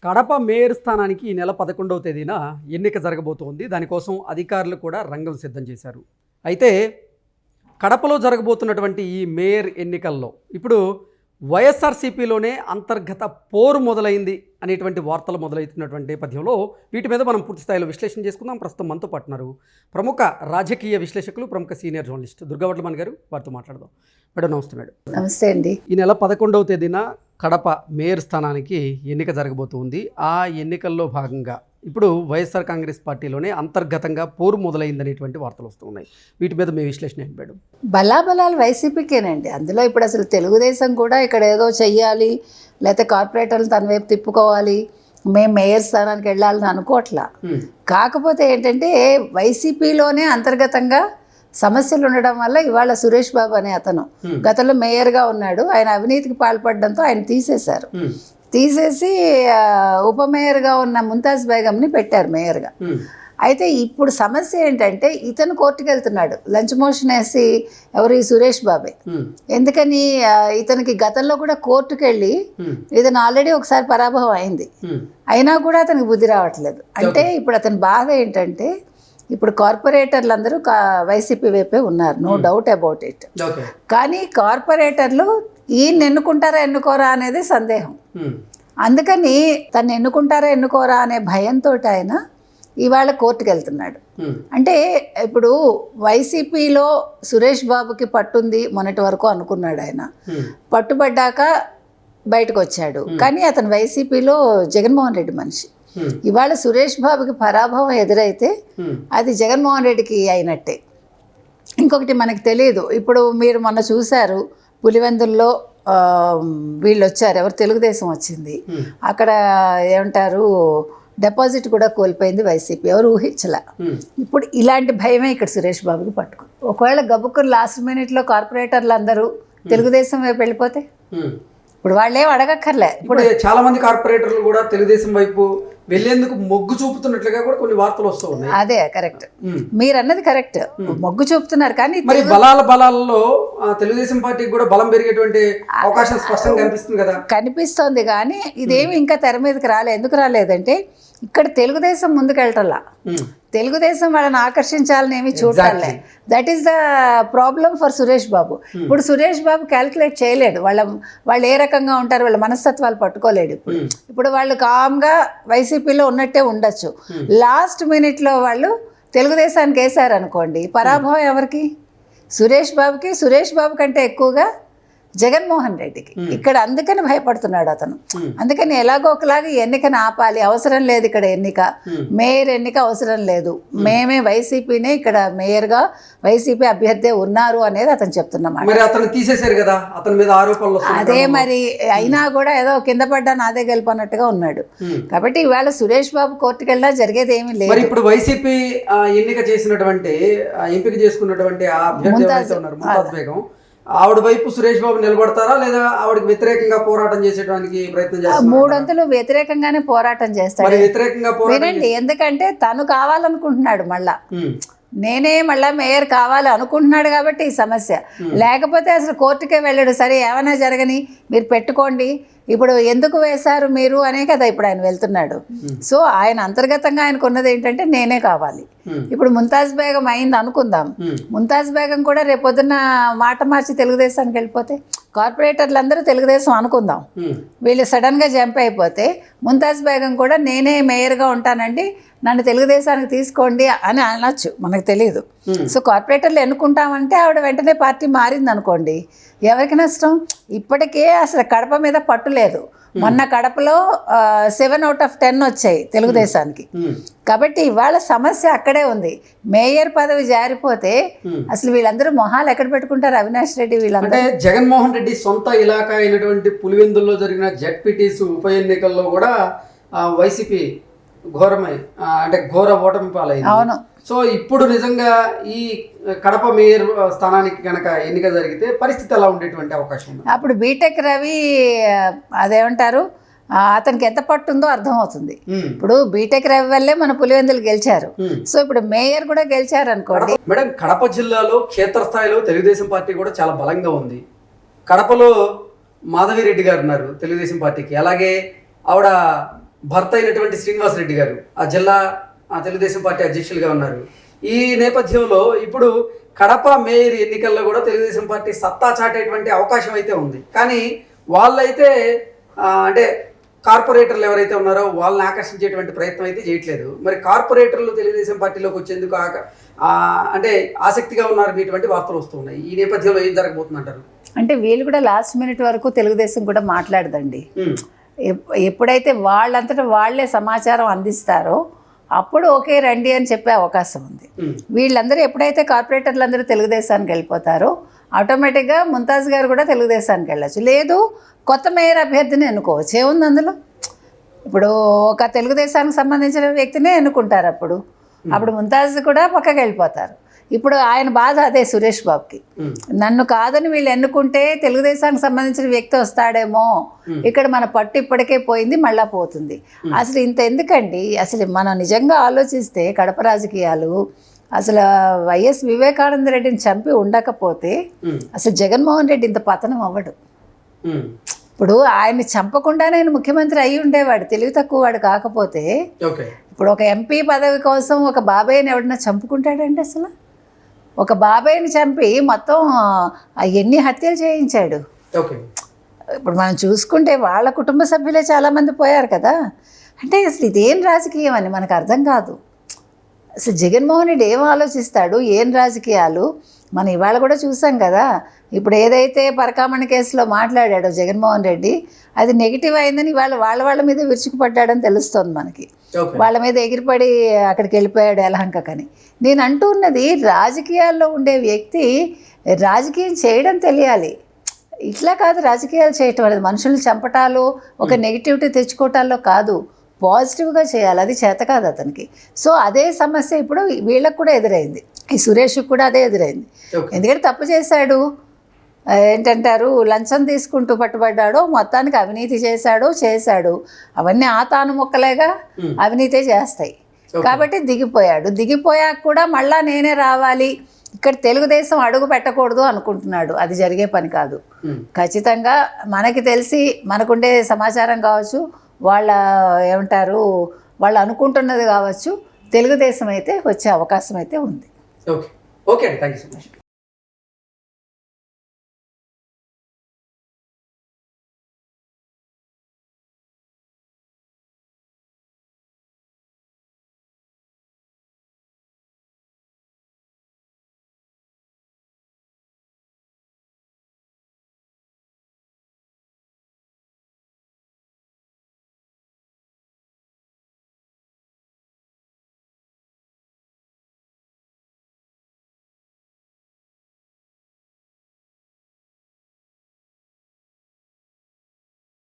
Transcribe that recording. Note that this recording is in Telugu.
కడప మేయర్ స్థానానికి ఈ నెల 11వ తేదీన ఎన్నిక జరగబోతోంది. దానికోసం అధికారులు కూడా రంగం సిద్ధం చేశారు. అయితే కడపలో జరగబోతున్నటువంటి ఈ మేయర్ ఎన్నికల్లో ఇప్పుడు వైఎస్ఆర్సీపీలోనే అంతర్గత పోరు మొదలైంది అనేటువంటి వార్తలు మొదలవుతున్నటువంటి నేపథ్యంలో వీటి మీద మనం పూర్తి స్థాయిలో విశ్లేషణ చేసుకుందాం. ప్రస్తుతం మనతో పాటున్నారు ప్రముఖ రాజకీయ విశ్లేషకులు, ప్రముఖ సీనియర్ జర్నలిస్ట్ దుర్గావట్లమణి గారు. వారితో మాట్లాడదాం. మేడం నమస్తే. మేడం నమస్తే అండి. ఈ నెల 11వ తేదీన కడప మేయర్ స్థానానికి ఎన్నిక జరగబోతుంది. ఆ ఎన్నికల్లో భాగంగా ఇప్పుడు వైఎస్ఆర్ కాంగ్రెస్ పార్టీలోనే అంతర్గతంగా పోరు మొదలైందనేటువంటి వార్తలు వస్తున్నాయి. వీటి మీద మీ విశ్లేషణ ఏంటి మేడం? బలాబలాలు వైసీపీకేనండి. అందులో ఇప్పుడు అసలు తెలుగుదేశం కూడా ఇక్కడ ఏదో చెయ్యాలి, లేకపోతే కార్పొరేటర్లు తన వైపు తిప్పుకోవాలి, మేము మేయర్ స్థానానికి వెళ్ళాలని అనుకోవట్లా. కాకపోతే ఏంటంటే వైసీపీలోనే అంతర్గతంగా సమస్యలు ఉండడం వల్ల ఇవాళ సురేష్ బాబు అనే అతను గతంలో మేయర్గా ఉన్నాడు. ఆయన అవినీతికి పాల్పడడంతో ఆయన తీసేసి ఉప మేయర్గా ఉన్న ముంతాజ్ బేగంని పెట్టారు మేయర్గా. అయితే ఇప్పుడు సమస్య ఏంటంటే ఇతను కోర్టుకు వెళ్తున్నాడు, లంచ్ మోషన్ వేసి. ఎవరు? ఈ సురేష్ బాబే. ఎందుకని? ఇతనికి గతంలో కూడా కోర్టుకు వెళ్ళి ఇతను ఆల్రెడీ ఒకసారి పరాభవం అయింది, అయినా కూడా అతనికి బుద్ధి రావట్లేదు. అంటే ఇప్పుడు అతని బాధ ఏంటంటే ఇప్పుడు కార్పొరేటర్లు అందరూ వైసీపీ వైపే ఉన్నారు, నో డౌట్ అబౌట్ ఇట్. కానీ కార్పొరేటర్లు ఈయన ఎన్నుకుంటారా ఎన్నుకోరా అనేది సందేహం. అందుకని తను ఎన్నుకుంటారా ఎన్నుకోరా అనే భయంతో ఆయన ఇవాళ కోర్టుకు వెళ్తున్నాడు. అంటే ఇప్పుడు వైసీపీలో సురేష్ బాబుకి పట్టుంది మొన్నటి వరకు అనుకున్నాడు ఆయన. పట్టుబడ్డాక బయటకు వచ్చాడు. కానీ అతను వైసీపీలో జగన్మోహన్ రెడ్డి మనిషి. ఇవాళ సురేష్ బాబుకి పరాభవం ఎదురైతే అది జగన్మోహన్ రెడ్డికి అయినట్టే. ఇంకొకటి మనకు తెలియదు. ఇప్పుడు మీరు మొన్న చూశారు పులివెందుల్లో వీళ్ళు వచ్చారు, ఎవరు? తెలుగుదేశం వచ్చింది. అక్కడ ఏమంటారు, డిపాజిట్ కూడా కోల్పోయింది వైసీపీ, ఎవరు ఊహించలా. ఇప్పుడు ఇలాంటి భయమే ఇక్కడ సురేష్ బాబుకి పట్టుకుంది. ఒకవేళ గబుక్కురు లాస్ట్ మినిట్లో కార్పొరేటర్లు అందరూ తెలుగుదేశం వైపు వెళ్ళిపోతే ఇప్పుడు వాళ్ళేం అడగక్కర్లే. ఇప్పుడు చాలా మంది కార్పొరేటర్లు కూడా తెలుగుదేశం వైపు వెళ్లేందుకు మొగ్గు చూపుతున్నట్లుగా కూడా కొన్ని వార్తలు వస్తూ ఉన్నాయి. అదే కరెక్ట్, మీరు అన్నది కరెక్ట్, మొగ్గు చూపుతున్నారు. కానీ మరి బలాలలో తెలుగుదేశం పార్టీకి కూడా బలం పెరిగేటువంటి అవకాశం స్పష్టంగా కనిపిస్తుంది కదా. కనిపిస్తోంది, కానీ ఇదేమి ఇంకా తెర మీదకి రాలేదు. ఎందుకు రాలేదంటే ఇక్కడ తెలుగుదేశం ముందుకెళ్ళటల్లా, తెలుగుదేశం వాళ్ళని ఆకర్షించాలని ఏమి చూడాలే. That is the problem for Suresh Babu. ఇప్పుడు సురేష్ బాబు క్యాల్కులేట్ చేయలేడు వాళ్ళు ఏ రకంగా ఉంటారు, వాళ్ళ మనస్తత్వాలు పట్టుకోలేడు. ఇప్పుడు వాళ్ళు కామ్గా వైసీపీలో ఉన్నట్టే ఉండొచ్చు. లాస్ట్ మినిట్లో వాళ్ళు తెలుగుదేశానికి వేశారు అనుకోండి, పరాభవం ఎవరికి? సురేష్ బాబుకి. సురేష్ బాబు కంటే ఎక్కువగా జగన్మోహన్ రెడ్డికి. ఇక్కడ అందుకని భయపడుతున్నాడు అతను. అందుకని ఎలాగో ఒకలాగా ఎన్నికను ఆపాలి, అవసరం లేదు ఇక్కడ ఎన్నిక, మేయర్ ఎన్నిక అవసరం లేదు, మేమే వైసీపీనే ఇక్కడ మేయర్గా వైసీపీ అభ్యర్థి ఉన్నారు అనేది అతను చెప్తున్నమాట. అదే మరి అయినా కూడా ఏదో కింద పడ్డా నాదే గెలుపు అన్నట్టుగా ఉన్నాడు. కాబట్టి ఇవాళ సురేష్ బాబు కోర్టుకు వెళ్ళినా జరిగేది ఏమీ లేదు. ఇప్పుడు వైసీపీ ఎన్నిక చేసినటువంటి ఎంపిక చేసుకున్నటువంటి ముంతాజ్ బేగం, ఆవిడ వైపు సురేష్ బాబు నిలబడతారా లేదా ఆవిడకి వ్యతిరేకంగా పోరాటం చేసేటానికి ప్రయత్నం చేస్తారు? 3 వంతులు వ్యతిరేకంగానే పోరాటం చేస్తాడు. వినండి, ఎందుకంటే తను కావాలనుకుంటున్నాడు, మళ్ళా నేనే మళ్ళా మేయర్ కావాలి అనుకుంటున్నాడు కాబట్టి ఈ సమస్య. లేకపోతే అసలు కోర్టుకే వెళ్ళాడు. సరే ఏమైనా జరగని, మీరు పెట్టుకోండి, ఇప్పుడు ఎందుకు వేశారు మీరు అనే కదా ఇప్పుడు ఆయన వెళ్తున్నాడు. సో ఆయన అంతర్గతంగా ఆయనకు ఉన్నది ఏంటంటే నేనే కావాలి. ఇప్పుడు ముంతాజ్ బేగం అయింది అనుకుందాం, ముంతాజ్ బేగం కూడా రేపొద్దున మాట మార్చి తెలుగుదేశానికి వెళ్ళిపోతే, కార్పొరేటర్లు అందరూ తెలుగుదేశం అనుకుందాం, వీళ్ళు సడన్గా జంప్ అయిపోతే ముంతాజ్ బేగం కూడా నేనే మేయర్గా ఉంటానండి, నన్ను తెలుగుదేశానికి తీసుకోండి అని అనొచ్చు, మనకు తెలియదు. సో కార్పొరేటర్లు ఎన్నుకుంటామంటే ఆవిడ వెంటనే పార్టీ మారింది అనుకోండి, ఎవరికి నష్టం? ఇప్పటికే అసలు కడప మీద పట్టు లేదు. మొన్న కడపలో 7 out of 10 వచ్చాయి తెలుగుదేశానికి. కాబట్టి ఇవాళ సమస్య అక్కడే ఉంది. మేయర్ పదవి జారిపోతే అసలు వీళ్ళందరూ మొహాలు ఎక్కడ పెట్టుకుంటారు? అవినాష్ రెడ్డి వీళ్ళందరూ. జగన్మోహన్ రెడ్డి సొంత ఇలాకా అయినటువంటి పులివెందుల్లో జరిగిన జెడ్పీటీసీ ఉప ఎన్నికల్లో కూడా వైసీపీ ఘోర ఓటమి పాలైంది. అవును. సో ఇప్పుడు నిజంగా ఈ కడప మేయర్ స్థానానికి కనుక ఎన్నిక జరిగితే పరిస్థితి ఎలా ఉండేటువంటి అవకాశం ఉంది? అప్పుడు బీటెక్ రవి అదేమంటారు, అతనికి ఎంత పట్టుందో అర్థమవుతుంది. ఇప్పుడు బీటెక్ రవి వల్లే మన పులివెందులు గెలిచారు. సో ఇప్పుడు మేయర్ కూడా గెలిచారు అనుకోండి. మేడం, కడప జిల్లాలో క్షేత్రస్థాయిలో తెలుగుదేశం పార్టీ కూడా చాలా బలంగా ఉంది. కడపలో మాధవిరెడ్డి గారు ఉన్నారు తెలుగుదేశం పార్టీకి, అలాగే ఆవిడ భర్త అయినటువంటి శ్రీనివాసరెడ్డి గారు ఆ జిల్లా తెలుగుదేశం పార్టీ అధ్యక్షులుగా ఉన్నారు. ఈ నేపథ్యంలో ఇప్పుడు కడప మేయర్ ఎన్నికల్లో కూడా తెలుగుదేశం పార్టీ సత్తా చాటేటువంటి అవకాశం అయితే ఉంది. కానీ వాళ్ళైతే అంటే కార్పొరేటర్లు ఎవరైతే ఉన్నారో వాళ్ళని ఆకర్షించేటువంటి ప్రయత్నం అయితే చేయట్లేదు. మరి కార్పొరేటర్లు తెలుగుదేశం పార్టీలోకి వచ్చేందుకు అంటే ఆసక్తిగా ఉన్నారు అనేటువంటి వార్తలు వస్తున్నాయి. ఈ నేపథ్యంలో ఏం జరగబోతుందంటారు? అంటే వీళ్ళు కూడా లాస్ట్ మినిట్ వరకు తెలుగుదేశం కూడా మాట్లాడదండి. ఎప్పుడైతే వాళ్ళంతటా వాళ్ళే సమాచారం అందిస్తారో అప్పుడు ఓకే రండి అని చెప్పే అవకాశం ఉంది. వీళ్ళందరూ ఎప్పుడైతే కార్పొరేటర్లు అందరూ తెలుగుదేశానికి వెళ్ళిపోతారో ఆటోమేటిక్గా ముంతాజ్ గారు కూడా తెలుగుదేశానికి వెళ్ళచ్చు. లేదు కొత్త మేయర్ అభ్యర్థిని ఎన్నుకోవచ్చు. ఏముంది అందులో? ఇప్పుడు ఒక తెలుగుదేశానికి సంబంధించిన వ్యక్తినే ఎన్నుకుంటారు. అప్పుడు ముంతాజ్ కూడా పక్కకి వెళ్ళిపోతారు. ఇప్పుడు ఆయన బాధ అదే సురేష్ బాబుకి, నన్ను కాదని వీళ్ళు ఎన్నుకుంటే తెలుగుదేశానికి సంబంధించిన వ్యక్తి వస్తాడేమో, ఇక్కడ మన పట్టు ఇప్పటికే పోయింది మళ్ళా పోతుంది. అసలు ఇంత ఎందుకండి? అసలు మనం నిజంగా ఆలోచిస్తే కడప రాజకీయాలు అసలు వైఎస్ వివేకానంద రెడ్డిని చంపి ఉండకపోతే అసలు జగన్మోహన్ రెడ్డి ఇంత పతనం అవ్వడు. ఇప్పుడు ఆయన్ని చంపకుండానే ఆయన ముఖ్యమంత్రి అయ్యి ఉండేవాడు, తెలివి తక్కువ వాడు కాకపోతే. ఇప్పుడు ఒక ఎంపీ పదవి కోసం ఒక బాబాయ్ని ఎవడన్నా చంపుకుంటాడండి? అసలు ఒక బాబాయ్ని చంపి మొత్తం ఎన్ని హత్యలు చేయించాడు. ఇప్పుడు మనం చూసుకుంటే వాళ్ళ కుటుంబ సభ్యులే చాలామంది పోయారు కదా. అంటే అసలు ఇదేం రాజకీయం అని మనకు అర్థం కాదు. అసలు జగన్మోహన్ రెడ్డి ఏం ఆలోచిస్తాడు, ఏం రాజకీయాలు మనం ఇవాళ కూడా చూసాం కదా. ఇప్పుడు ఏదైతే పరకామణి కేసులో మాట్లాడాడో జగన్మోహన్ రెడ్డి, అది నెగిటివ్ అయిందని వాళ్ళ మీద విరుచుకుపడ్డాడని తెలుస్తుంది మనకి. వాళ్ళ మీద ఎగిరిపడి అక్కడికి వెళ్ళిపోయాడు యలహంకని. నేను అంటూ ఉన్నది, రాజకీయాల్లో ఉండే వ్యక్తి రాజకీయం చేయడం తెలియాలి. ఇట్లా కాదు రాజకీయాలు చేయటం అనేది, మనుషుల్ని చంపటాలు ఒక నెగిటివిటీ తెచ్చుకోవటాల్లో కాదు, పాజిటివ్గా చేయాలి. అది చేత కాదు అతనికి. సో అదే సమస్య ఇప్పుడు వీళ్ళకు కూడా ఎదురైంది, ఈ సురేష్కి కూడా అదే ఎదురైంది. ఎందుకంటే తప్పు చేశాడు, ఏంటంటారు, లంచం తీసుకుంటూ పట్టుబడ్డాడో, మొత్తానికి అవినీతి చేశాడు. అవన్నీ తాను మొక్కలేగా అవినీతే చేస్తాయి. కాబట్టి దిగిపోయాక కూడా మళ్ళా నేనే రావాలి, ఇక్కడ తెలుగుదేశం అడుగు పెట్టకూడదు అనుకుంటున్నాడు. అది జరిగే పని కాదు. ఖచ్చితంగా మనకి తెలిసి మనకుండే సమాచారం కావచ్చు, వాళ్ళు అనుకుంటున్నది కావచ్చు, తెలుగుదేశం అయితే వచ్చే అవకాశం అయితే ఉంది. ఓకే అండి, థ్యాంక్ యూ సో మచ్.